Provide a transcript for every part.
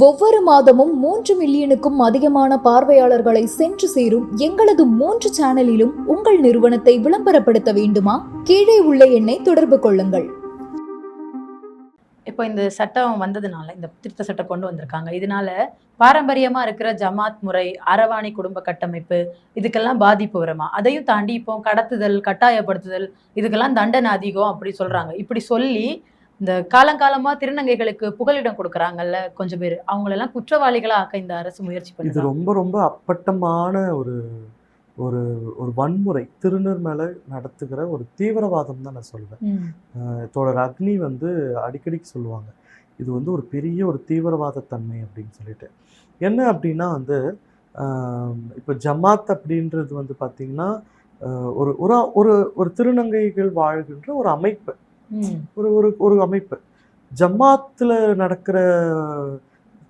ஒவ்வொரு மாதமும் 3 மில்லியனுக்கும் அதிகமான பார்வையாளர்களை சென்று சேரும் எங்களது 3 சேனலிலும் உங்கள் நிறுவனத்தை விளம்பரப்படுத்த வேண்டுமா? கீழே உள்ள எண்ணை தொடர்பு கொள்ளுங்கள். இப்போ இந்த சட்டம் வந்ததுனால, இந்த திருத்த சட்டம் கொண்டு வந்திருக்காங்க. இதனால பாரம்பரியமா இருக்கிற ஜமாத் முறை, அரவாணி குடும்ப கட்டமைப்பு இதுக்கெல்லாம் பாதிப்பு வருமா? அதையும் தாண்டி இப்போ கடத்துதல், கட்டாயப்படுத்துதல் இதுக்கெல்லாம் தண்டனை அதிகம் அப்படி சொல்றாங்க. இப்படி சொல்லி இந்த காலங்காலமா திருநங்கைகளுக்கு புகலிடம் கொடுக்குறாங்கல்ல கொஞ்சம் பேர், அவங்களெல்லாம் குற்றவாளிகளா ஆக்க இந்த அரசு முயற்சி இது பண்ணுது. ரொம்ப ரொம்ப அப்பட்டமான ஒரு ஒரு ஒரு வன்முறை. திருநர் மேல நடத்துகிற ஒரு தீவிரவாதம் தான் நான் சொல்வேன். தோழர் அக்னி அடிக்கடிக்கு சொல்லுவாங்க, இது ஒரு பெரிய ஒரு தீவிரவாத தன்மை அப்படின்னு சொல்லிட்டு. என்ன அப்படின்னா இப்போ ஜமாத் அப்படின்றது பார்த்தீங்கன்னா ஒரு ஒரு ஒரு ஒரு திருநங்கைகள் வாழ்கின்ற ஒரு அமைப்பு, ஒரு ஒரு ஒரு அமைப்பு. ஜமாத்தில் நடக்கிற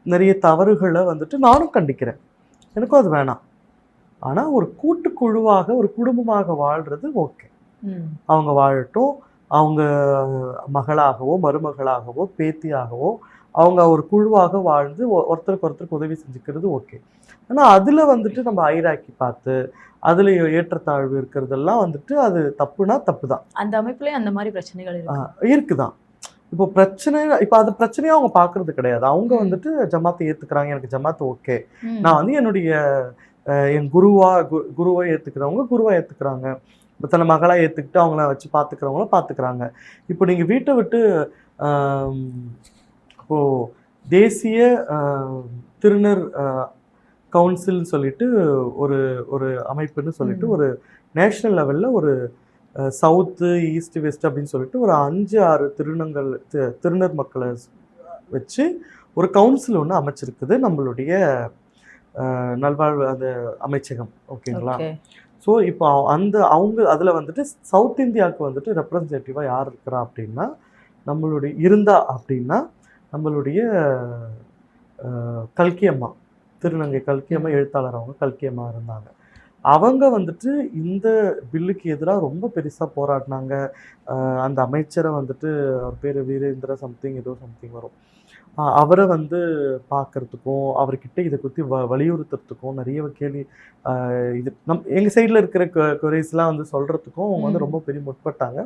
நிறைய தவறுகளை நானும் கண்டிக்கிறேன், எனக்கும் அது வேணாம். ஆனால் ஒரு கூட்டுக்குழுவாக ஒரு குடும்பமாக வாழ்றது ஓகே, அவங்க வாழட்டும். அவங்க மகளாகவோ மருமகளாகவோ பேத்தியாகவோ அவங்க ஒரு குழுவாக வாழ்ந்து ஒருத்தருக்கு ஒருத்தருக்கு உதவி செஞ்சுக்கிறது ஓகே. ஆனால் அதில் நம்ம ஐராக்கி பார்த்து அதில் ஏற்றத்தாழ்வு இருக்கிறதெல்லாம் அது தப்புனா தப்பு தான். அந்த அமைப்புலேயும் அந்த மாதிரி பிரச்சனைகள் இருக்குதான். இப்போ பிரச்சனை, இப்போ அது பிரச்சனையா அவங்க பார்க்கறது கிடையாது. அவங்க ஜமாத்தை ஏற்றுக்கிறாங்க, எனக்கு ஜமாத்து ஓகே, நான் என்னுடைய என் குருவை ஏற்றுக்கிறவங்க குருவை ஏற்றுக்கிறாங்க, தன்னை மகளாக ஏற்றுக்கிட்டு அவங்கள வச்சு பார்த்துக்கிறவங்களும் பார்த்துக்கிறாங்க. இப்போ நீங்கள் வீட்டை விட்டு இப்போது தேசிய திருநர் கவுன்சில்னு சொல்லிட்டு ஒரு ஒரு அமைப்புன்னு சொல்லிட்டு ஒரு நேஷ்னல் லெவலில் ஒரு சவுத்து ஈஸ்ட் வெஸ்ட் அப்படின்னு சொல்லிட்டு ஒரு 5-6 திருநர் மக்களை வச்சு ஒரு கவுன்சில் ஒன்று அமைச்சிருக்குது நம்மளுடைய நல்வாழ்வு அந்த அமைச்சகம், ஓகேங்களா? ஸோ இப்போ அவங்க அதில் சவுத் இந்தியாவுக்கு ரெப்ரஸன்டேட்டிவாக யார் இருக்கிறா அப்படின்னா நம்மளுடைய கல்கி அம்மா, திருநங்கை கல்கி அம்மா எழுத்தாளர், அவங்க கல்கி அம்மா இருந்தாங்க. அவங்க இந்த பில்லுக்கு எதிராக ரொம்ப பெருசாக போராடினாங்க. அந்த அமைச்சரை அவர் பேர் வீரேந்திர சம்திங் ஏதோ சம்திங் வரும், அவரை பார்க்கறதுக்கும் அவர்கிட்ட இதை பற்றி வலியுறுத்துறதுக்கும் நிறைய கேள்வி, இது எங்கள் சைடில் இருக்கிற குறைஸ்லாம் சொல்கிறதுக்கும் அவங்க ரொம்ப பெரிய முற்பட்டாங்க.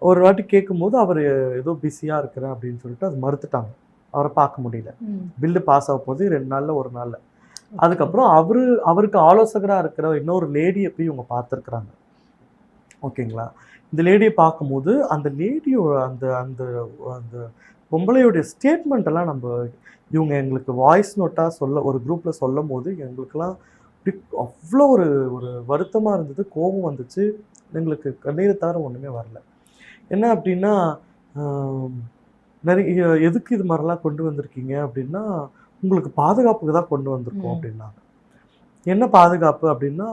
ஒரு வாட்டி கேட்கும்போது அவர் ஏதோ பிஸியாக இருக்கிறேன் அப்படின்னு சொல்லிட்டு அது மறுத்துட்டாங்க, அவரை பார்க்க முடியல. பில்லு பாஸ் ஆக போது 2 நாளில் 1 நாளில். அதுக்கப்புறம் அவருக்கு ஆலோசகராக இருக்கிற இன்னொரு லேடியை போய் இவங்க பார்த்துருக்குறாங்க, ஓகேங்களா? இந்த லேடியை பார்க்கும்போது அந்த லேடியோட அந்த அந்த அந்த பொம்பளையோடைய ஸ்டேட்மெண்ட் எல்லாம் இவங்க எங்களுக்கு வாய்ஸ் நோட்டாக ஒரு குரூப்பில் சொல்லும் போது எங்களுக்கெல்லாம் அவ்வளோ ஒரு ஒரு வருத்தமாக இருந்தது, கோபம் வந்துச்சு. எங்களுக்கு கண்ணீரை தவிர ஒன்றுமே வரல. என்ன அப்படின்னா, நிறைய எதுக்கு இது மாதிரிலாம் கொண்டு வந்திருக்கீங்க அப்படின்னா, உங்களுக்கு பாதுகாப்புக்கு தான் கொண்டு வந்திருக்கோம் அப்படின்னாங்க. என்ன பாதுகாப்பு அப்படின்னா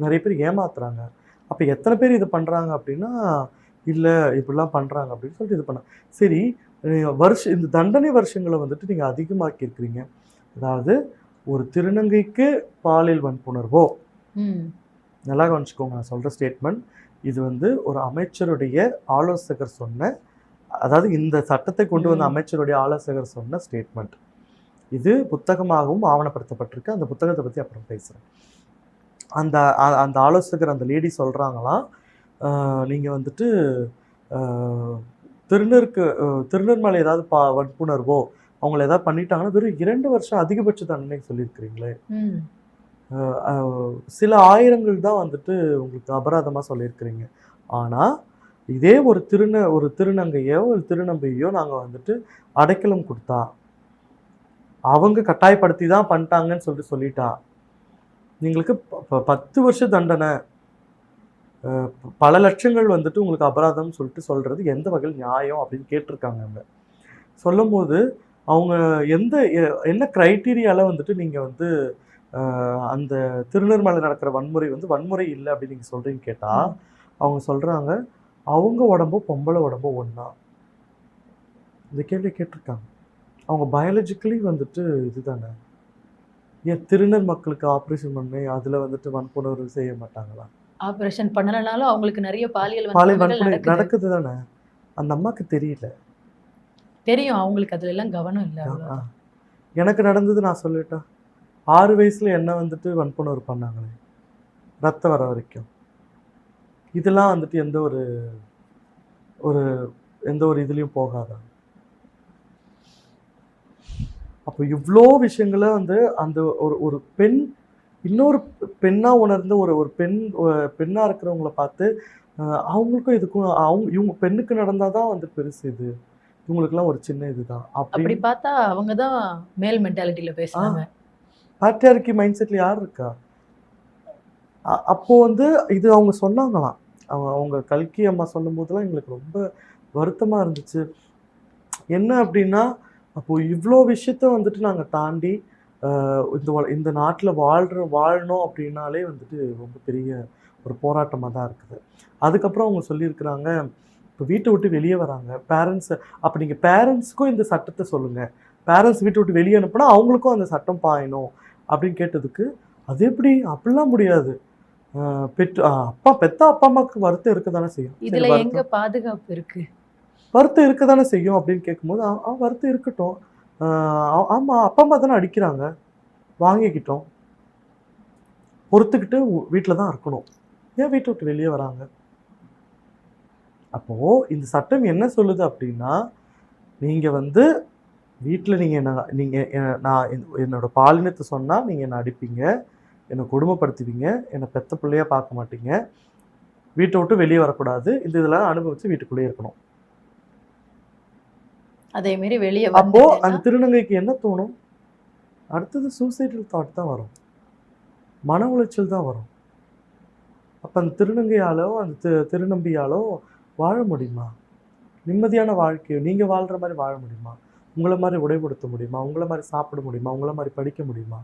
நிறைய பேர் ஏமாத்துறாங்க. அப்போ எத்தனை பேர் இது பண்ணுறாங்க அப்படின்னா, இல்லை இப்படிலாம் பண்ணுறாங்க அப்படின்னு சொல்லிட்டு இது பண்ணாங்க. சரி, இந்த தண்டனை வருஷங்களை நீங்கள் அதிகமாக்கியிருக்கிறீங்க. அதாவது ஒரு திருநங்கைக்கு பாலியல் வன்புணர்வோ, நல்லா கவனிச்சுக்கோங்க நான் சொல்கிற ஸ்டேட்மெண்ட், இது ஒரு அமைச்சருடைய ஆலோசகர் சொன்ன, அதாவது இந்த சட்டத்தை கொண்டு வந்த அமைச்சருடைய ஆலோசகர் சொன்ன ஸ்டேட்மெண்ட். இது புத்தகமாகவும் ஆவணப்படுத்தப்பட்டிருக்கு. அந்த புத்தகத்தை பற்றி அப்புறம் பேசுகிறேன். அந்த ஆலோசகர், அந்த லேடி சொல்கிறாங்களாம், நீங்கள் திருநர் மேலே ஏதாவது வன்புணர்வோ அவங்கள ஏதாவது பண்ணிட்டாங்கன்னா வெறும் 2 வருஷம் அதிகபட்ச தண்டனை சொல்லியிருக்கிறீங்களே, சில ஆயிரங்கள் தான் உங்களுக்கு அபராதமாக சொல்லியிருக்கிறீங்க. ஆனால் இதே ஒரு திருநங்கையோ ஒரு திருநங்கையோ நாங்கள் அடைக்கலம் கொடுத்தா, அவங்க கட்டாயப்படுத்தி தான் பண்ணிட்டாங்கன்னு சொல்லிட்டா, எங்களுக்கு 10 வருஷ தண்டனை, பல லட்சங்கள் உங்களுக்கு அபராதம் சொல்கிறது எந்த வகையில் நியாயம் அப்படின்னு கேட்டிருக்காங்க. அவங்க சொல்லும் போது அவங்க என்ன க்ரைட்டீரியாவில் நீங்கள் அந்த திருநர் மேலே நடக்கிற வன்முறை வன்முறை இல்லை அப்படின்னு நீங்கள் சொல்கிறீங்கன்னு கேட்டால், அவங்க சொல்கிறாங்க அவங்க உடம்போ பொம்பளை உடம்போ ஒன்றா. இந்த கேள்வி கேட்டிருக்காங்க. அவங்க பயாலஜிக்கலி இதுதானே, ஏன் திருநர் மக்களுக்கு ஆப்ரேஷன் பண்ணி அதில் வன்புணர்வு செய்ய மாட்டாங்களா? ஆபரேஷன் பண்ணலனாலும் அவங்களுக்கு நிறைய பாலியல் வன்முறை நடக்குது தானே. அந்த அம்மாக்கு தெரியல, தெரியும், அவங்களுக்கு அதுல எல்லாம் கவனம் இல்லை. எனக்கு நடந்தது நான் சொல்லிட்டேன். 6 வயசுல என்ன வந்துட்டு வன்புணர்வு பண்ணாங்களே, ரத்தம் வர வரைக்கும். இதெல்லாம் வந்துட்டு எந்த ஒரு ஒரு எந்த ஒரு இதுலயும் போகாதா? அப்போ இவ்ளோ விஷயங்கள வந்து அந்த ஒரு ஒரு பெண் இன்னொரு பெண்ணா உணர்ந்து ஒரு ஒரு பெண்ணா இருக்கிறவங்கள பார்த்து அவங்களுக்கும் இதுக்கும் இவங்க பெண்ணுக்கு நடந்தா தான் வந்து பெருசு இது. இவங்களுக்கெல்லாம் ஒரு சின்ன இதுதான். அப்படி பார்த்தா அவங்க தான் மேல் மென்டாலிட்டியில பேசுறாங்க. பேட்ரியார்கி மைண்ட் செட்ல யார் இருக்கா? அப்போ வந்து இது அவங்க சொன்னாங்களாம். அவங்க கல்கி அம்மா சொல்லும்போதெல்லாம் எங்களுக்கு ரொம்ப வருத்தமா இருந்துச்சு. என்ன அப்படின்னா, அப்போ இவ்ளோ விஷயத்த வந்துட்டு நாங்க தாண்டி இந்த நாட்டுல வாழணும் அப்படின்னாலே வந்துட்டு ரொம்ப பெரிய ஒரு போராட்டமா தான் இருக்குது. அதுக்கப்புறம் அவங்க சொல்லியிருக்கிறாங்க, இப்போ வீட்டை விட்டு வெளியே வராங்க. அப்போ நீங்க பேரண்ட்ஸ்க்கும் இந்த சட்டத்த சொல்லுங்க. பேரண்ட்ஸ் வீட்டை விட்டு வெளியே அனுப்புனா அவங்களுக்கும் அந்த சட்டம் பாயணும் அப்படின்னு கேட்டதுக்கு, அது எப்படி? அப்படிலாம் முடியாது. பெத்த அப்பா அம்மாவுக்கு வருத்தம் இருக்க தானே செய்யும். சரி, இதுல எங்க பாதுகாப்பு இருக்கு? வருத்தம் இருக்க தானே செய்யும் அப்படின்னு கேட்கும்போது, வருத்தம் இருக்கட்டும். ஆமா, அப்பா அம்மா தானே அடிக்கிறாங்க, வாங்கிக்கிட்டோம். பொறுத்துக்கிட்டு வீட்டில் தான் இருக்கணும். ஏன் வீட்டை விட்டு வெளியே வராங்க? அப்போ இந்த சட்டம் என்ன சொல்லுது அப்படின்னா, நீங்க வந்து வீட்டில் நான் என்னோட பாலினத்தை சொன்னா நீங்க என்னை அடிப்பீங்க, என்னை கொடுமைப்படுத்துவீங்க, என்னை பெத்த பிள்ளையா பார்க்க மாட்டீங்க, வீட்டை விட்டு வெளியே வரக்கூடாது, இதெல்லாம் அனுபவிச்சு வீட்டுக்குள்ளேயே இருக்கணும். அதே மாதிரி வெளியே அப்போ அந்த திருநங்கைக்கு என்ன தோணும்? அடுத்தது சூசைடல் தாட் தான் வரும், மன உளைச்சல் தான் வரும். அப்போ அந்த திருநங்கையாலோ அந்த திருநம்பியாலோ வாழ முடியுமா? நிம்மதியான வாழ்க்கையோ நீங்கள் வாழ்கிற மாதிரி வாழ முடியுமா? உங்களை மாதிரி உடைபடுத்த முடியுமா? உங்களை மாதிரி சாப்பிட முடியுமா? உங்களை மாதிரி படிக்க முடியுமா?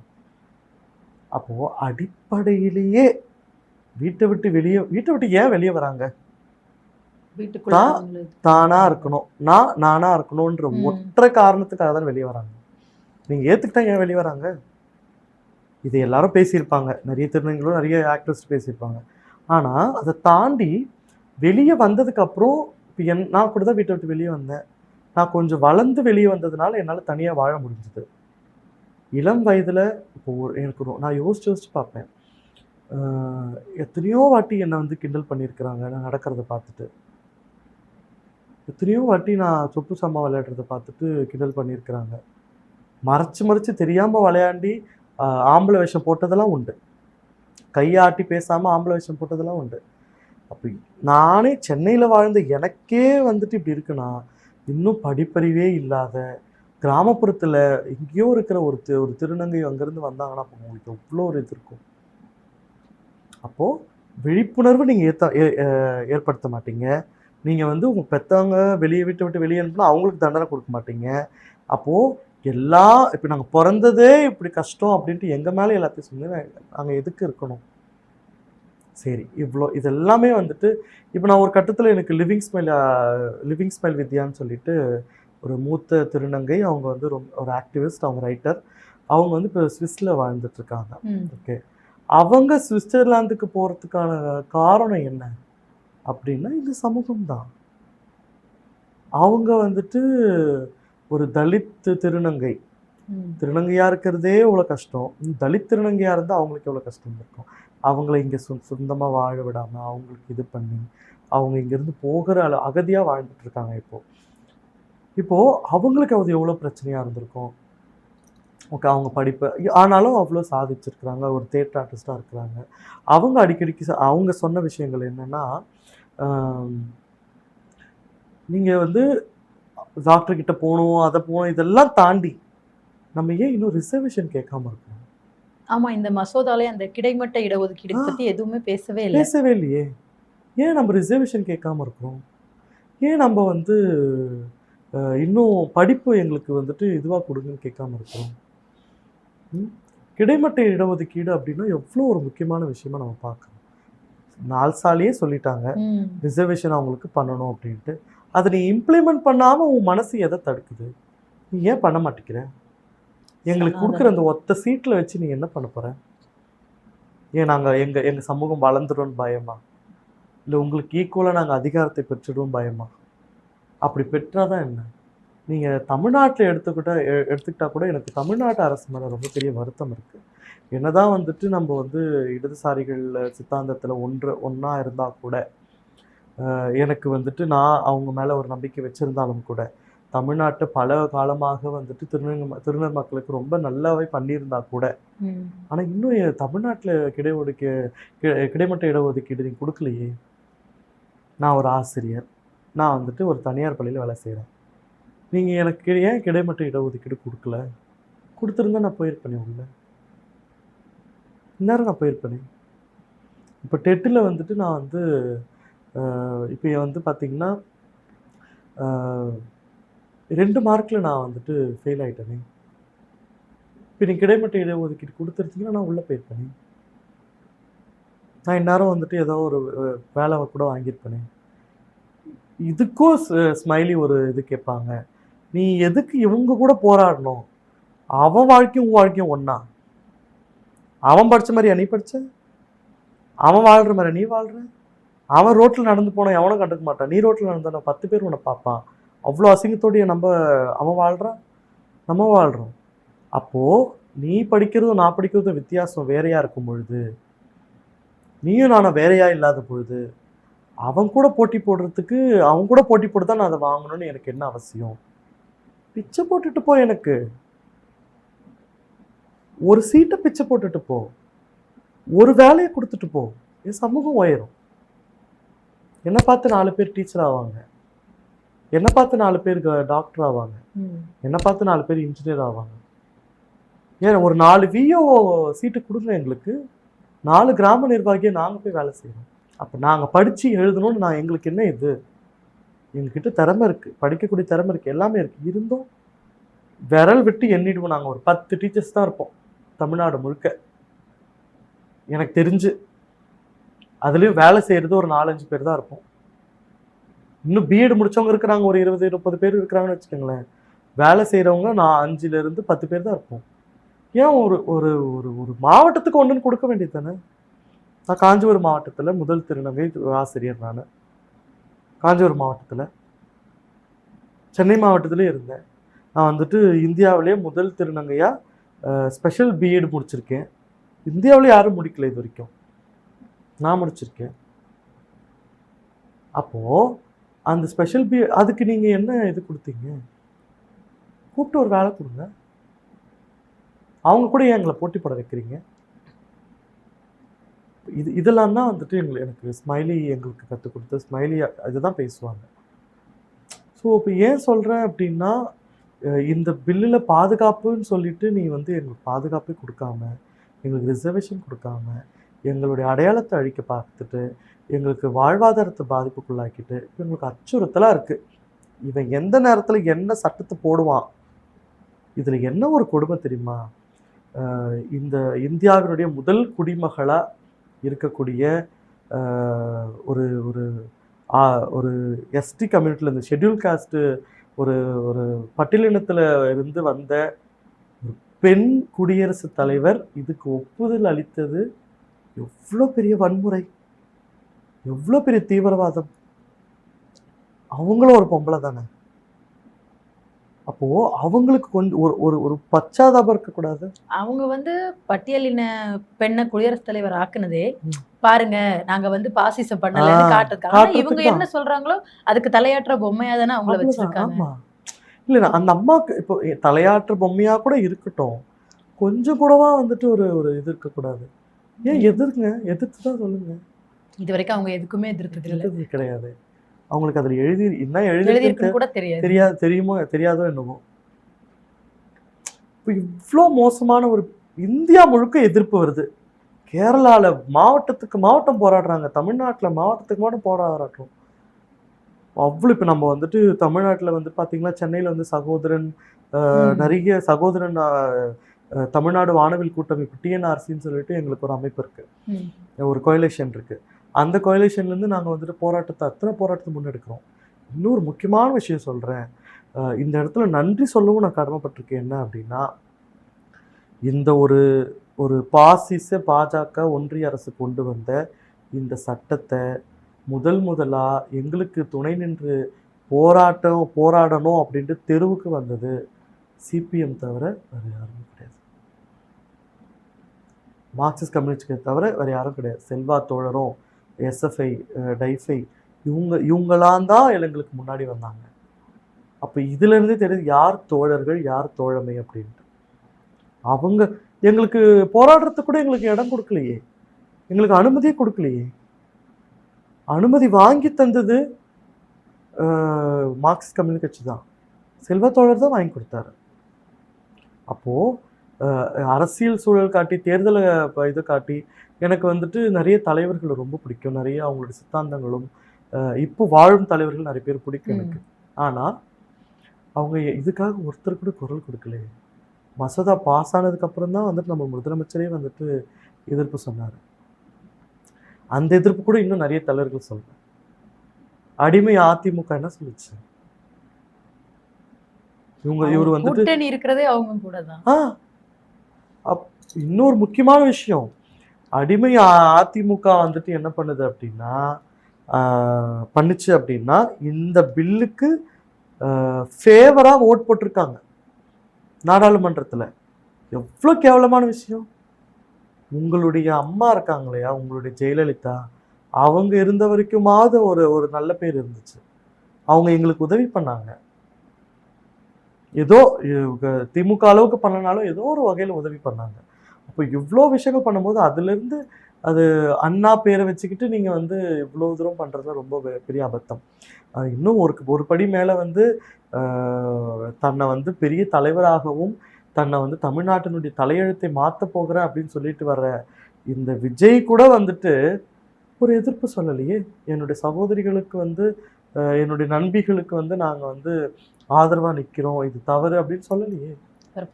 அப்போது அடிப்படையிலேயே வீட்டை விட்டு ஏன் வெளியே வராங்க? தானா இருக்கணும், நானா இருக்கணும்ன்ற ஒற்றை காரணத்துக்காக தான் வெளியே வராங்க. நீங்கள் ஏற்றுக்கிட்டா ஏன் வெளியே வராங்க? இது எல்லாரும் பேசியிருப்பாங்க, நிறைய திருநங்கைகளும் நிறைய ஆக்டர்ஸ் பேசியிருப்பாங்க. ஆனால் அதை தாண்டி வெளியே வந்ததுக்கப்புறம் இப்போ நான் கூட தான் வீட்டை விட்டு வெளியே வந்தேன். நான் கொஞ்சம் வளர்ந்து வெளியே வந்ததுனால என்னால் தனியாக வாழ முடிஞ்சுது. இளம் வயதில் இப்போ எனக்கு நான் யோசிச்சு பார்ப்பேன். எத்தனையோ வாட்டி என்னை வந்து கிண்டல் பண்ணியிருக்கிறாங்க நான் நடக்கிறத பார்த்துட்டு. எத்தனையோ வாட்டி நான் சொப்பு சாமா விளையாடுறத பார்த்துட்டு கிண்டல் பண்ணியிருக்கிறாங்க. மறைச்சு தெரியாமல் விளையாண்டி ஆம்பளை வேஷம் போட்டதெல்லாம் உண்டு. கையாட்டி பேசாமல் ஆம்பளை வேஷம் போட்டதெல்லாம் உண்டு. அப்போ நானே சென்னையில் வாழ்ந்த எனக்கே வந்துட்டு இப்படி இருக்குன்னா, இன்னும் படிப்பறிவே இல்லாத கிராமப்புறத்தில் எங்கேயோ இருக்கிற ஒரு திருநங்கை அங்கேருந்து வந்தாங்கன்னா அப்போ உங்களுக்கு எவ்வளோ ஒரு இது இருக்கும். அப்போது விழிப்புணர்வு நீங்கள் ஏற்படுத்த மாட்டீங்க. நீங்கள் வந்து உங்கள் பெற்றவங்க விட்டு வெளியே அனுப்புனா அவங்களுக்கு தண்டனை கொடுக்க மாட்டீங்க. அப்போது இப்போ நாங்கள் பிறந்ததே இப்படி கஷ்டம் அப்படின்ட்டு எங்கள் மேலே எல்லாத்தையும் சொல்லி நாங்கள் எதுக்கு இருக்கணும்? சரி, இதெல்லாமே வந்துட்டு இப்போ நான் ஒரு கட்டத்தில் எனக்கு லிவிங் ஸ்மைல் வித்யான்னு சொல்லிட்டு ஒரு மூத்த திருநங்கை, அவங்க வந்து ஒரு ஆக்டிவிஸ்ட், அவங்க ரைட்டர், அவங்க வந்து இப்போ ஸ்விஸ்ல வாழ்ந்துட்டுருக்காங்க. ஓகே, அவங்க சுவிட்சர்லாந்துக்கு போகிறதுக்கான காரணம் என்ன அப்படின்னா இந்த சமூகம் தான். அவங்க வந்துட்டு ஒரு தலித் திருநங்கையாக இருக்கிறதே எவ்வளோ கஷ்டம். தலித் திருநங்கையாக இருந்தால் அவங்களுக்கு எவ்வளோ கஷ்டம் இருக்கும். அவங்கள இங்கே சொந்தமாக வாழ விடாமல் அவங்களுக்கு இது பண்ணி அவங்க இங்கேருந்து போகிற அகதியாக வாழ்ந்துட்டு இருக்காங்க. இப்போது அவங்களுக்கு அது எவ்வளோ பிரச்சனையாக இருந்திருக்கும். ஓகே, அவங்க படிப்பு ஆனாலும் அவ்வளோ சாதிச்சிருக்கிறாங்க, ஒரு தியேட்டர் ஆர்டிஸ்டாக இருக்கிறாங்க. அவங்க அடிக்கடிக்கு அவங்க சொன்ன விஷயங்கள் என்னென்னா, நீங்கள் வந்து டாக்டர்கிட்ட போகணும், அதை போகணும், இதெல்லாம் தாண்டி நம்ம ஏன் இன்னும் ரிசர்வேஷன் கேட்காம இருக்கோம்? ஆமாம், இந்த மசோதாலே அந்த கிடைமட்ட இடஒதுக்கீடு பற்றி எதுவுமே பேசவே இல்லையே. ஏன் நம்ம ரிசர்வேஷன் கேட்காம இருக்கிறோம்? ஏன் நம்ம வந்து இன்னும் படிப்பு எங்களுக்கு வந்துட்டு இதுவாக கொடுங்கன்னு கேட்காம இருக்கிறோம்? கிடைமட்ட இடஒதுக்கீடு அப்படின்னா எவ்வளோ ஒரு முக்கியமான விஷயமா நம்ம பார்க்குறோம். 4 சாலையே சொல்லிட்டாங்க ரிசர்வேஷன் அவங்களுக்கு பண்ணணும் அப்படின்ட்டு. அதை நீ இம்ப்ளிமெண்ட் பண்ணாமல் உன் மனசு எதை தடுக்குது? நீ ஏன் பண்ண மாட்டேங்கிற? எங்களுக்கு கொடுக்குற அந்த ஒத்த சீட்டில் வச்சு நீ என்ன பண்ண போகிற? ஏன் நாங்கள் எங்கள் சமூகம் வளர்ந்துடும் பயமா? இல்லை உங்களுக்கு ஈக்குவலாக நாங்கள் அதிகாரத்தை பெற்றுடும் பயமா? அப்படி பெற்றாதான் என்ன? நீங்கள் தமிழ்நாட்டில் எடுத்துக்கிட்டா கூட எனக்கு தமிழ்நாட்டு அரசு மேலே ரொம்ப பெரிய வருத்தம் இருக்குது. என்னதான் வந்துட்டு நம்ம வந்து இடதுசாரிகள் சித்தாந்தத்தில் ஒன்றா இருந்தால் கூட எனக்கு வந்துட்டு நான் அவங்க மேலே ஒரு நம்பிக்கை வச்சுருந்தாலும் கூட தமிழ்நாட்டை பல காலமாக வந்துட்டு திருநர் மக்களுக்கு ரொம்ப நல்லாவே பண்ணியிருந்தா கூட, ஆனால் இன்னும் தமிழ்நாட்டில் கிடைமட்ட இடஒதுக்கீடு நீங்கள் கொடுக்கலையே. நான் ஒரு ஆசிரியர், நான் வந்துட்டு ஒரு தனியார் பள்ளியில் வேலை செய்கிறேன். நீங்கள் எனக்கு ஏன் கிடைமட்ட இடஒதுக்கீடு கொடுக்கல? கொடுத்துருந்தா நான் போயிருப்பேனே உள்ள, இந்நேரம் நான் போயிருப்பேனே. இப்போ டெட்டில் வந்துட்டு நான் வந்து இப்போ வந்து பார்த்தீங்கன்னா 2 மார்க்கில் நான் வந்துட்டு ஃபெயில் ஆகிட்டேனே. இப்போ நீங்கள் கிடைமட்ட இடஒதுக்கீடு கொடுத்துருந்தீங்கன்னா நான் உள்ளே போயிருப்பேனே. நான் இந்நேரம் வந்துட்டு ஏதோ ஒரு வேலை கூட வாங்கியிருப்பேனே. இதுக்கும் ஸ்மைலி ஒரு இது கேட்பாங்க, நீ எதுக்கு இவங்க கூட போராடணும்? அவன் வாழ்க்கையும் உன் வாழ்க்கையும் ஒன்றா? அவன் படித்த மாதிரியா நீ படித்த? அவன் வாழ்கிற மாதிரி நீ வாழ்கிற? அவன் ரோட்டில் நடந்து போனால் எவனும் கண்டுக்க மாட்டான். நீ ரோட்டில் நடந்தான 10 பேர் உன்னை பார்ப்பான். அவ்வளோ அசிங்கத்தோடைய அவன் வாழ்கிறான், நம்ம வாழ்கிறோம். அப்போது நீ படிக்கிறதும் நான் படிக்கிறதும் வித்தியாசம் வேறையாக இருக்கும் பொழுது, நீயும் நானும் வேறையாக இல்லாத பொழுது, அவன் கூட போட்டி போட்டு தான் நான் அதை வாங்கணும்னு எனக்கு என்ன அவசியம்? பிச்சை போட்டுட்டு போ, எனக்கு ஒரு சீட்டை பிச்சை போட்டுட்டு போ, ஒரு வேலையை கொடுத்துட்டு போ, என் சமூகம் உயரும். என்னை பார்த்து 4 பேர் டீச்சர் ஆவாங்க, என்னை பார்த்து 4 பேர் டாக்டர் ஆவாங்க, என்னை பார்த்து 4 பேர் இன்ஜினியர் ஆவாங்க. ஏன் ஒரு 4 விஓ சீட்டு கொடுங்க எங்களுக்கு, 4 கிராம நிர்வாகியை நாங்கள் போய் வேலை செய்யணும். அப்போ நாங்கள் படித்து எழுதணும்னு எங்களுக்கு என்ன இது? எங்ககிட்ட திறமை இருக்குது, படிக்கக்கூடிய திறமை இருக்குது, எல்லாமே இருக்குது. இருந்தும் விரல் விட்டு எண்ணிடுவோம். நாங்கள் ஒரு 10 டீச்சர்ஸ் தான் இருப்போம் தமிழ்நாடு முழுக்க எனக்கு தெரிஞ்சு. அதுலேயும் வேலை செய்கிறது ஒரு 4-5 பேர் தான் இருப்போம். இன்னும் பிஎட் முடித்தவங்க இருக்கிறாங்க, ஒரு 20-30 பேர் இருக்கிறாங்கன்னு வச்சுக்கோங்களேன். வேலை செய்கிறவங்க 5-10 பேர் தான் இருப்போம். ஏன் ஒரு ஒரு ஒரு ஒரு மாவட்டத்துக்கு ஒன்றுன்னு கொடுக்க வேண்டியது தானே? நான் காஞ்சிபுரம் மாவட்டத்தில் முதல் திருநங்கை ஆசிரியர். நான் காஞ்சிபுரம் மாவட்டத்தில், சென்னை மாவட்டத்திலே இருந்தேன். நான் வந்துட்டு இந்தியாவிலே முதல் திருநங்கையாக ஸ்பெஷல் பிஎட் முடிச்சிருக்கேன். இந்தியாவிலே யாரும் முடிக்கல இது வரைக்கும், நான் முடிச்சிருக்கேன். அப்போது அந்த ஸ்பெஷல் அதுக்கு நீங்கள் என்ன இது கொடுத்தீங்க? கூப்பிட்டு ஒரு வேலை கொடுங்க. அவங்க கூட ஏன் எங்களை போட்டி போட வைக்கிறீங்க? இதெல்லாம் தான் வந்துட்டு எனக்கு ஸ்மைலி எங்களுக்கு கற்றுக் கொடுத்த ஸ்மைலி இதுதான் பேசுவாங்க. ஸோ இப்போ ஏன் சொல்கிறேன் அப்படின்னா, இந்த பில்லில் பாதுகாப்புன்னு சொல்லிட்டு நீ வந்து எங்களுக்கு பாதுகாப்பே கொடுக்காம, எங்களுக்கு ரிசர்வேஷன் கொடுக்காம, எங்களுடைய அடையாளத்தை அழிக்க பார்த்துட்டு, எங்களுக்கு வாழ்வாதாரத்தை பாதிப்புக்குள்ளாக்கிட்டு, எங்களுக்கு அச்சுறுத்தலாக இருக்குது. இவன் எந்த நேரத்தில் என்ன சட்டத்தை போடுவான்? இதில் என்ன ஒரு கொடுமை தெரியுமா? இந்த இந்தியாவினுடைய முதல் குடிமகளாக இருக்கக்கூடிய ஒரு ஒரு ஒரு எஸ்டி கம்யூனிட்டியில், இந்த ஷெட்யூல் காஸ்ட்டு ஒரு ஒரு பட்டியலினத்தில் இருந்து வந்த ஒரு பெண் குடியரசுத் தலைவர் இதுக்கு ஒப்புதல் அளித்தது எவ்வளோ பெரிய வன்முறை, எவ்வளோ பெரிய தீவிரவாதம். அவங்களும் ஒரு பொம்பளை தானே. அப்போது அவங்களுக்கு கொஞ்சம் ஒரு ஒரு பச்சாதாபம் இருக்கக்கூடாது? அவங்க வந்து பட்டியலின பெண்ணை குடியரசுத் தலைவர் ஆக்குனதே பாருங்க, நாங்க வந்து பாசிசம் பண்ணலன்னு காட்டுறதுக்காக. இவங்க என்ன சொல்றாங்களோ அதுக்கு தலையாற்ற பொம்மையா தானே அவங்கள வச்சிருக்காங்க. இல்லை, அந்த அம்மாவுக்கு இப்போ தலையாற்ற பொம்மையா கூட இருக்கட்டும், கொஞ்சம் கூடவா வந்துட்டு ஒரு ஒரு இது இருக்கக்கூடாது? ஏன் எதிர்த்து தான் சொல்லுங்க. இது வரைக்கும் அவங்க எதுக்குமே எதிர்த்தது கிடையாது. அவங்களுக்கு அதில் எழுதி கூட தெரியாதோ என்னவோ. இப்போ இவ்வளோ மோசமான ஒரு இந்தியா முழுக்க எதிர்ப்பு வருது. கேரளாவில் மாவட்டத்துக்கு மாவட்டம் போராடுறாங்க, தமிழ்நாட்டில் மாவட்டத்துக்கு மாவட்டம் போராடுறோம். அவ்வளோ இப்போ நம்ம வந்துட்டு தமிழ்நாட்டில் வந்து பார்த்தீங்கன்னா, சென்னையில் வந்து சகோதரன் நிறைய சகோதரன் தமிழ்நாடு வானவில் கூட்டமைப்பு டிஎன்ஆர்சின்னு சொல்லிட்டு எங்களுக்கு ஒரு அமைப்பு இருக்குது, ஒரு கோயலேஷன் இருக்குது. அந்த கோயலேஷன்லேருந்து நாங்கள் வந்துட்டு அத்தனை போராட்டத்தை முன்னெடுக்கிறோம். இன்னொரு முக்கியமான விஷயம் சொல்கிறேன், இந்த இடத்துல நன்றி சொல்லவும் நான் கடமைப்பட்டிருக்கேன். என்ன அப்படின்னா, இந்த ஒரு ஒரு பாஜக ஒன்றிய அரசு கொண்டு வந்த இந்த சட்டத்தை முதலாக எங்களுக்கு துணை நின்று போராடணும் அப்படின்ட்டு தெருவுக்கு வந்தது சிபிஎம் தவிர வேறு யாருமே கிடையாது. மார்க்சிஸ்ட் கம்யூனிஸ்ட்களை தவிர வேறு யாரும் கிடையாது. செல்வா தோழரும் எஸ்எஃப்ஐ டைஃபை இவங்களாம் தான் எங்களுக்கு முன்னாடி வந்தாங்க. அப்போ இதுலேருந்தே தெரியுது யார் தோழர்கள் யார் தோழமை அப்படின்ட்டு. அவங்க எங்களுக்கு போராடுறதுக்கு கூட எங்களுக்கு இடம் கொடுக்கலையே, எங்களுக்கு அனுமதியே கொடுக்கலையே. அனுமதி வாங்கி தந்தது மார்க்சிஸ்ட் கம்யூனிஸ்ட் கட்சி தான், செல்வா தோழர் தான் வாங்கி கொடுத்தாரு. அப்போது அரசியல் சூழல் காட்டி தேர்தலை இதை காட்டி எனக்கு வந்துட்டு நிறைய தலைவர்களை ரொம்ப பிடிக்கும், நிறைய அவங்களோட சித்தாந்தங்களும் இப்போ வாழும் தலைவர்கள் நிறைய பேர் பிடிக்கும் எனக்கு. ஆனால் அவங்க இதுக்காக ஒருத்தர் கூட குரல் கொடுக்கலையே. மசோதா பாஸ் ஆனதுக்கப்புறம் தான் வந்துட்டு நம்ம முதலமைச்சரே வந்துட்டு எதிர்ப்பு சொன்னார். அந்த எதிர்ப்பு கூட இன்னும் நிறைய தலைவர்கள் சொல்றேன். அடிமை அதிமுக என்ன சொல்லுச்சு, இவர் வந்துட்டு கூட்டணி இருக்கிறதே அவங்க கூட தான். இன்னொரு முக்கியமான விஷயம், அடிமை அதிமுக வந்துட்டு என்ன பண்ணுது அப்படின்னா பண்ணுச்சு அப்படின்னா இந்த பில்லுக்கு ஃபேவரா ஓட் போட்டிருக்காங்க நாடாளுமன்றத்தில். எவ்வளோ கேவலமான விஷயம். உங்களுடைய அம்மா இருக்காங்க இல்லையா, உங்களுடைய ஜெயலலிதா, அவங்க இருந்த வரைக்குமாவது ஒரு நல்ல பேர் இருந்துச்சு. அவங்க எங்களுக்கு உதவி பண்ணாங்க, ஏதோ திமுக அளவுக்கு பண்ணனாலும் ஏதோ ஒரு வகையில் உதவி பண்ணாங்க. அப்போ இவ்வளோ விஷயங்கள் பண்ணும்போது அதுலேருந்து அது அண்ணா பேரை வச்சுக்கிட்டு நீங்கள் வந்து இவ்வளோ தூரம் பண்ணுறது ரொம்ப பெரிய அபத்தம். இன்னும் ஒரு படி மேலே வந்து தன்னை வந்து பெரிய தலைவராகவும் தன்னை வந்து தமிழ்நாட்டினுடைய தலையெழுத்தை மாற்ற போகிறேன் அப்படின்னு சொல்லிட்டு வர்ற இந்த விஜய் கூட வந்துட்டு ஒரு எதிர்ப்பு சொல்லலையே. என்னுடைய சகோதரிகளுக்கு வந்து என்னுடைய நண்பிகளுக்கு வந்து நாங்கள் வந்து ஆதரவாக நிற்கிறோம், இது தவறு அப்படின்னு சொல்லலையே.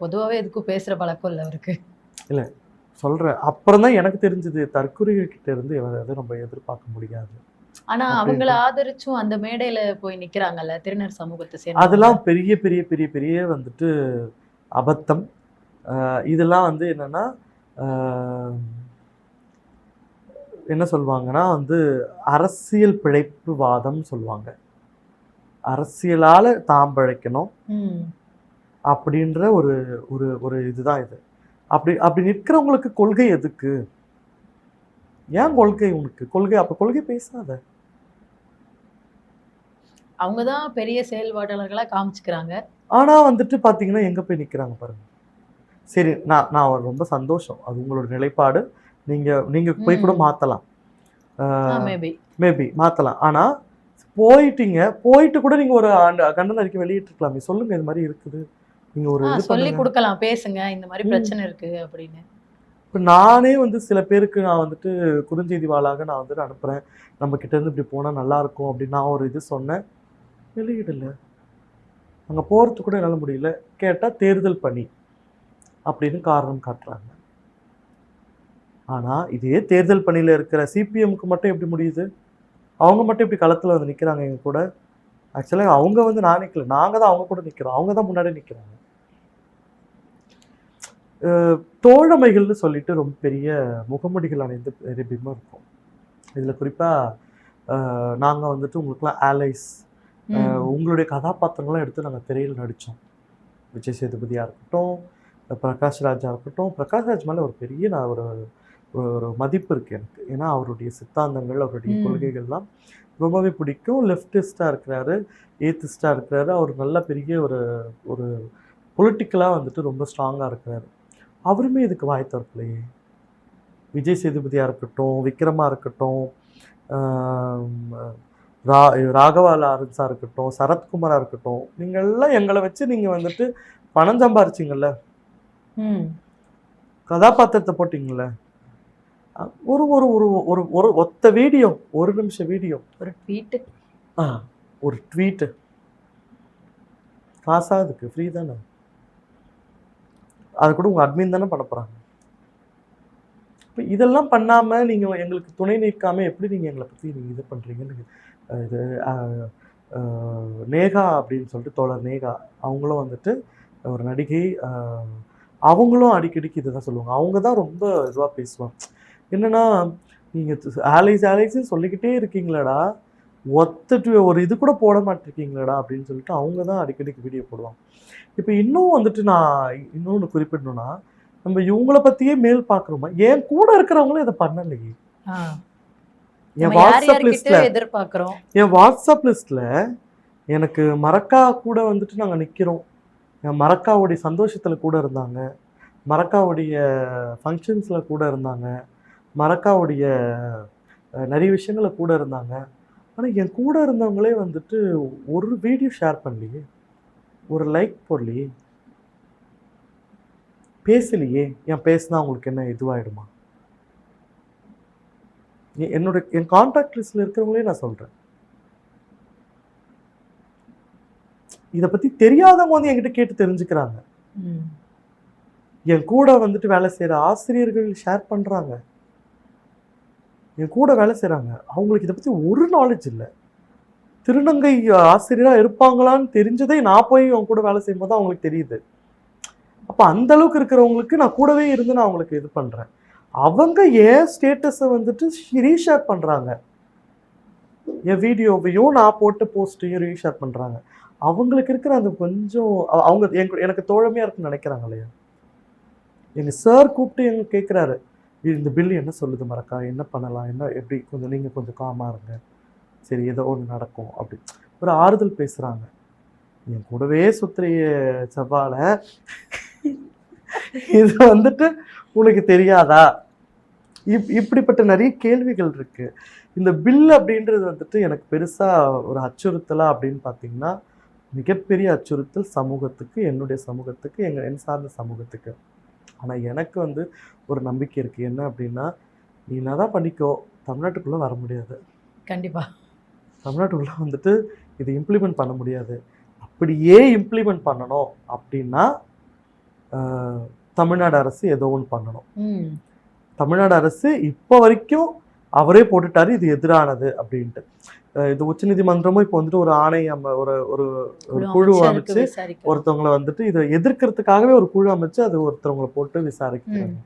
பொதுவாகவே எதுக்கும் பேசுகிற பழக்கம் இல்லை அவருக்கு. இல்லை சொல்கிறேன். அப்புறம் தான் எனக்கு தெரிஞ்சது தற்கொலைகள் கிட்ட இருந்து அதை நம்ம எதிர்பார்க்க முடியாது. ஆனா அவங்கள ஆதரிச்சும் அந்த மேடையில போய் நிக்கிறாங்கல்ல திருநர் சமூகத்தை சேர்ந்து, அதெல்லாம் பெரிய பெரிய பெரிய பெரிய வந்துட்டு அபத்தம். இதெல்லாம் வந்து என்னன்னா என்ன சொல்லுவாங்கன்னா வந்து அரசியல் பிழைப்பு வாதம் சொல்லுவாங்க. அரசியலால தாம் பிழைக்கணும் அப்படின்ற ஒரு ஒரு ஒரு இதுதான் இது. அப்படி நிற்கிறவங்களுக்கு கொள்கை எதுக்கு? ஏன் கொள்கை உனக்கு? கொள்கை அப்ப கொள்கை பேசாத. அவங்கதான் பெரிய செயல்பாட்டாளர்களா காமிச்சுக்கிறாங்க. ஆனா வந்துட்டு பாத்தீங்கன்னா எங்க போய் நிக்கிறாங்க பாருங்க. சரி, நான் ரொம்ப சந்தோஷம், அது உங்களோட நிலைப்பாடு. நீங்க போய் கூட மாத்தலாம், மேபி மாத்தலாம். ஆனா போயிட்டு கூட நீங்க ஒரு கண்டன அறிக்கை வெளியிட்டிருக்கலாமே. சொல்லுங்க இது மாதிரி இருக்குது, நீங்க ஒரு சொல்லி கொடுக்கலாம், பேசுங்க இந்த மாதிரி பிரச்சனை இருக்கு அப்படின்னு. இப்போ நானே வந்து சில பேருக்கு நான் வந்துட்டு குறுஞ்செய்தி வாளாக நான் வந்துட்டு அனுப்புறேன், நம்ம கிட்ட இருந்து இப்படி போனா நல்லா இருக்கும் அப்படின்னு நான் ஒரு இது சொன்னேன், வெளியிடல. அங்க போறது கூட என்னால முடியல. கேட்டா தேர்தல் பணி அப்படின்னு காரணம் காட்டுறாங்க. ஆனா இதே தேர்தல் பணியில இருக்கிற சிபிஎம்க்கு மட்டும் எப்படி முடியுது? அவங்க மட்டும் இப்படி களத்துல வந்து நிக்கிறாங்க எங்க கூட. ஆக்சுவலாக அவங்க வந்து நான் நிக்கல, நாங்க தான் அவங்க கூட நிக்கிறோம், அவங்க தான் முன்னாடி நிக்கிறாங்க. தோழமைகள்னு சொல்லிட்டு ரொம்ப பெரிய முகமுடிகள் அணிந்து பெரிய பிம்பம் இருக்கும். இதுல குறிப்பா நாங்க வந்துட்டு உங்களுக்குலாம் ஆலைஸ், உங்களுடைய கதாபாத்திரங்கள்லாம் எடுத்து நாங்கள் திரையில் நடித்தோம். விஜய் சேதுபதியாக இருக்கட்டும், பிரகாஷ் ராஜா இருக்கட்டும். பிரகாஷ் ராஜ் மேலே ஒரு பெரிய நான் ஒரு மதிப்பு இருக்குது எனக்கு. ஏன்னா அவருடைய சித்தாந்தங்கள், அவருடைய கொள்கைகள்லாம் ரொம்பவே பிடிக்கும். லெஃப்டிஸ்டாக இருக்கிறாரு, ஏத்திஸ்டாக இருக்கிறாரு. அவர் நல்ல பெரிய ஒரு பொலிட்டிக்கலாக வந்துட்டு ரொம்ப ஸ்ட்ராங்காக இருக்கிறாரு. அவருமே இதுக்கு வாய் திறக்கலையே. விஜய் சேதுபதியாக இருக்கட்டும், விக்ரமாக இருக்கட்டும், ராகவா லாரன்ஸாக இருக்கட்டும், சரத்குமாராக இருக்கட்டும், நீங்கள்லாம் எங்களை வச்சு நீங்கள் வந்துட்டு பணம் சம்பாரிச்சிங்கல்ல, கதாபாத்திரத்தை போட்டிங்கல்ல. ஒரு ஒரு ஒரு ஒரு ஒரு ஒத்த வீடியோ, ஒரு நிமிஷம் வீடியோ, ஒரு ட்வீட்டு காசா? அதுக்கு ஃப்ரீ தானே. அது கூட உங்கள் அட்மின் தானே பண்ண போகிறாங்க. இப்போ இதெல்லாம் பண்ணாமல் நீங்கள் எங்களுக்கு துணை நிற்காமல் எப்படி நீங்கள் எங்களை பற்றி நீங்கள் இது பண்ணுறீங்கன்னு இது நேகா அப்படின்னு சொல்லிட்டு தோழர் நேகா, அவங்களும் வந்துட்டு ஒரு நடிகை, அவங்களும் அடிக்கடிக்கு இதை தான் சொல்லுவாங்க. அவங்க தான் ரொம்ப இதுவாக பேசுவாங்க. என்னென்னா, நீங்கள் ஆலைஸ்ன்னு சொல்லிக்கிட்டே இருக்கீங்களடா, ஒரு இது கூட போட மாட்டிருக்கீங்களடா அப்படின்னு சொல்லிட்டு அவங்க தான் அடிக்கடிக்கு வீடியோ போடுவாங்க. இப்போ இன்னும் வந்துட்டு நான் இன்னொன்று குறிப்பிடணும்னா, நம்ம இவங்கள பத்தியே மேல் பார்க்குறோமா, என் கூட இருக்கிறவங்களும் இதை பண்ணலையே. என் நம்ம யார் வாட்ஸ்அப் யார்கிட்ட லிஸ்ட்ல எதிர்பார்க்கிறோம். என் வாட்ஸ்அப் லிஸ்ட்ல எனக்கு மரக்கா கூட வந்துட்டு நாங்கள் நிற்கிறோம். என் மரக்காவுடைய சந்தோஷத்தில் கூட இருந்தாங்க, மரக்காவுடைய ஃபங்க்ஷன்ஸில் கூட இருந்தாங்க, மரக்காவுடைய நிறைய விஷயங்கள கூட இருந்தாங்க. ஆனால் என் கூட இருந்தவங்களே வந்துட்டு ஒரு வீடியோ ஷேர் பண்ணலையே, ஒரு லைக் போடலையே, பேசலையே. என் பேசினா அவங்களுக்கு என்ன இதுவாகிடுமா? என் கான்டாக்ட் லிஸ்ட்ல இருக்கிறவங்களே நான் சொல்கிறேன். இதை பற்றி தெரியாதவங்க வந்து என்கிட்ட கேட்டு தெரிஞ்சுக்கிறாங்க. என் கூட வந்துட்டு வேலை செய்கிற ஆசிரியர்கள் ஷேர் பண்ணுறாங்க, என் கூட வேலை செய்கிறாங்க. அவங்களுக்கு இதை பற்றி ஒரு நாலேஜ் இல்லை. திருநங்கை ஆசிரியராக இருப்பாங்களான்னு தெரிஞ்சதே நான் போய் அவங்க கூட வேலை செய்யும்போது தான் அவங்களுக்கு தெரியுது. அப்போ அந்த அளவுக்கு இருக்கிறவங்களுக்கு நான் கூடவே இருந்து நான் அவங்களுக்கு இது பண்ணுறேன். அவங்க என் ஸ்டேட்டஸை வந்துட்டு ரீஷேர் பண்ணுறாங்க, என் வீடியோவையும் நான் போட்ட போஸ்ட்டையும் ரீஷேர் பண்ணுறாங்க. அவங்களுக்கு இருக்கிற அந்த கொஞ்சம் அவங்க எனக்கு தோழமையாக இருக்குன்னு நினைக்கிறாங்க இல்லையா. எங்கள் சார் கூப்பிட்டு எங்க கேட்குறாரு, இந்த பில் என்ன சொல்லுது மரக்கா, என்ன பண்ணலாம், என்ன எப்படி, கொஞ்சம் நீங்கள் கொஞ்சம் காமாக இருங்க, சரி ஏதோ ஒன்று நடக்கும் அப்படி ஒரு ஆறுதல் பேசுகிறாங்க. என் கூடவே சுத்திரிய செவ்வாழ இது வந்துட்டு உனக்கு தெரியாதா? இப்படிப்பட்ட நிறைய கேள்விகள் இருக்கு. இந்த பில் அப்படின்றது வந்துட்டு எனக்கு பெருசா ஒரு அச்சுறுத்தலா அப்படின்னு பார்த்தீங்கன்னா, மிகப்பெரிய அச்சுறுத்தல் சமூகத்துக்கு, என்னுடைய சமூகத்துக்கு, என் சார்ந்த சமூகத்துக்கு. ஆனால் எனக்கு வந்து ஒரு நம்பிக்கை இருக்கு. என்ன அப்படின்னா, நீ என்னதான் பண்ணிக்கோ, தமிழ்நாட்டுக்குள்ள வர முடியாது. கண்டிப்பா தமிழ்நாட்டுக்குள்ள வந்துட்டு இது இம்ப்ளிமெண்ட் பண்ண முடியாது. அப்படியே இம்ப்ளிமெண்ட் பண்ணணும் அப்படின்னா தமிழ்நாடு அரசு ஏதோ ஒன்று பண்ணணும். தமிழ்நாடு அரசு இப்போ வரைக்கும் அவரே போட்டுட்டாரு இது எதிரானது அப்படின்ட்டு. இது உச்சநீதிமன்றமும் இப்போ வந்துட்டு ஒரு ஆணை ஒரு குழு அமைச்சு ஒருத்தவங்களை வந்துட்டு இதை எதிர்க்கிறதுக்காகவே ஒரு குழு அமைச்சு அது ஒருத்தவங்களை போட்டு விசாரிக்கிறாங்க.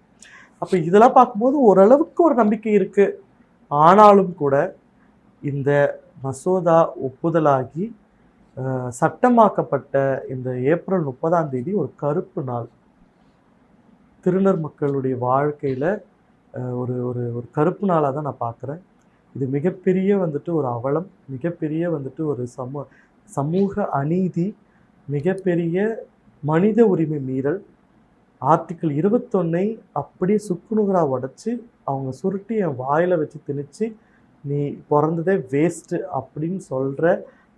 அப்போ இதெல்லாம் பார்க்கும்போது ஓரளவுக்கு ஒரு நம்பிக்கை இருக்கு. ஆனாலும் கூட இந்த மசோதா ஒப்புதலாகி சட்டமாக்கப்பட்ட இந்த ஏப்ரல் 30 ஒரு கருப்பு நாள். திருநர் மக்களுடைய வாழ்க்கையில் ஒரு ஒரு ஒரு கருப்பு நாளாக தான் நான் பார்க்குறேன். இது மிகப்பெரிய வந்துட்டு ஒரு அவலம், மிகப்பெரிய வந்துட்டு ஒரு சமூக அநீதி, மிகப்பெரிய மனித உரிமை மீறல். ஆர்டிக்கிள் 21 அப்படியே சுக்குநூறாக உடச்சி அவங்க சுருட்டி என் வாயில் வச்சு திணிச்சு நீ பிறந்ததே வேஸ்ட்டு அப்படின்னு சொல்கிற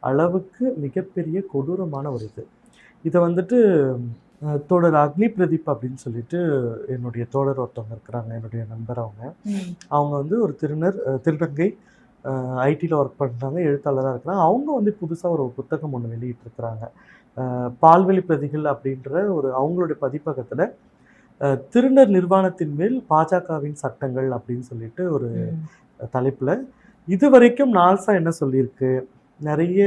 அளவுக்கு மிகப்பெரிய கொடூரமான ஒரு இது. இதை வந்துட்டு தோழர் அக்னி பிரதீப் அப்படின்னு சொல்லிட்டு என்னுடைய தோழர் ஒருத்தவங்க இருக்கிறாங்க, என்னுடைய நண்பர். அவங்க வந்து ஒரு திருநங்கை ஐடியில் ஒர்க் பண்ணுறாங்க, எழுத்தாளராக இருக்கிறாங்க. அவங்க வந்து புதுசாக ஒரு புத்தகம் ஒன்று வெளியிட்டிருக்கிறாங்க. பால்வெளி பிரதிகள் அப்படின்ற அவங்களுடைய பதிப்பகத்தில் திருநர் நிர்வாணத்தின் மேல் பாஜகவின் சட்டங்கள் அப்படின்னு சொல்லிட்டு ஒரு தலைப்பில் இது வரைக்கும் நால்சா என்ன சொல்லியிருக்கு, நிறைய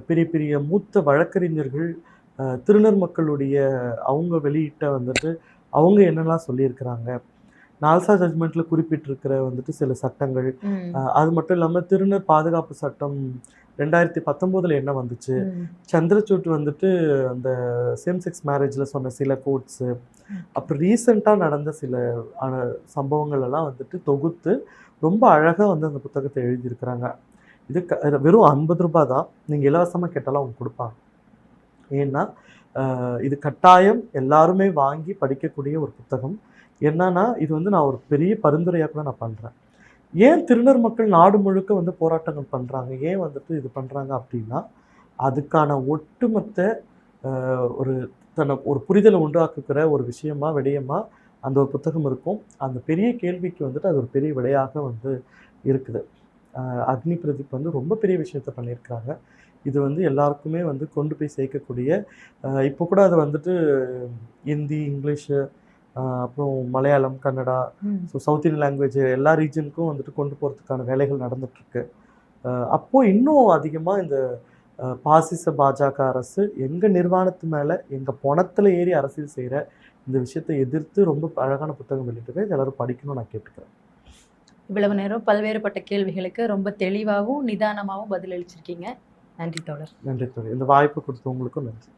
பெரிய பெரிய மூத்த வழக்கறிஞர்கள் திருநர் மக்களுடைய அவங்க வெளியிட்ட வந்துட்டு அவங்க என்னெல்லாம் சொல்லியிருக்கிறாங்க, நால்சா ஜட்மெண்ட்டில் குறிப்பிட்டிருக்கிற வந்துட்டு சில சட்டங்கள். அது மட்டும் இல்லாமல் திருநர் பாதுகாப்பு சட்டம் 2019 என்ன வந்துச்சு, சந்திரசூட் வந்துட்டு அந்த சேம் செக்ஸ் மேரேஜில் சொன்ன சில கோட்ஸு, அப்புறம் ரீசெண்டாக நடந்த சில சம்பவங்கள் எல்லாம் வந்துட்டு தொகுத்து ரொம்ப அழகாக வந்து அந்த புத்தகத்தை எழுதியிருக்கிறாங்க. இது வெறும் 50 ரூபாய் தான், நீங்கள் இலவசமாக கேட்டாலும் அவங்க கொடுப்பாங்க. ஏன்னா இது கட்டாயம் எல்லாருமே வாங்கி படிக்கக்கூடிய ஒரு புத்தகம். என்னன்னா இது வந்து நான் ஒரு பெரிய பரிந்துரையாக கூட நான் பண்ணுறேன். ஏன் திருநர் மக்கள் நாடு முழுக்க வந்து போராட்டங்கள் பண்ணுறாங்க, ஏன் வந்துட்டு இது பண்ணுறாங்க அப்படின்னா, அதுக்கான ஒட்டுமொத்த ஒரு புரிதலை உண்டாக்குகிற ஒரு விடயமா அந்த ஒரு புத்தகம் இருக்கும். அந்த பெரிய கேள்விக்கு வந்துட்டு அது ஒரு பெரிய விடையாக வந்து இருக்குது. அக்னி பிரதீப் வந்து ரொம்ப பெரிய விஷயத்த பண்ணியிருக்கிறாங்க. இது வந்து எல்லாருக்குமே வந்து கொண்டு போய் சேர்க்கக்கூடிய, இப்போ கூட அது வந்துட்டு ஹிந்தி, இங்கிலீஷு, அப்புறம் Malayalam, Kannada, so south Indian language எல்லா ரீஜனுக்கும் வந்துட்டு கொண்டு போகிறதுக்கான வேலைகள் நடந்துகிட்ருக்கு. அப்போது இன்னும் அதிகமாக இந்த பாசிச பாஜக அரசு எங்கள் நிர்வாணத்து மேலே எங்கள் பணத்தில் ஏறி அரசியல் செய்கிற இந்த விஷயத்தை எதிர்த்து ரொம்ப அழகான புத்தகம் வெளியிட்டு எல்லாரும் படிக்கணும்னு நான் கேட்டுக்கிறேன். இவ்வளவு நேரம் பல்வேறுபட்ட கேள்விகளுக்கு ரொம்ப தெளிவாகவும் நிதானமாகவும் பதிலளிச்சிருக்கீங்க. நன்றி தோழர். நன்றி தோழி. இந்த வாய்ப்பு கொடுத்தவங்களுக்கும் நன்றி.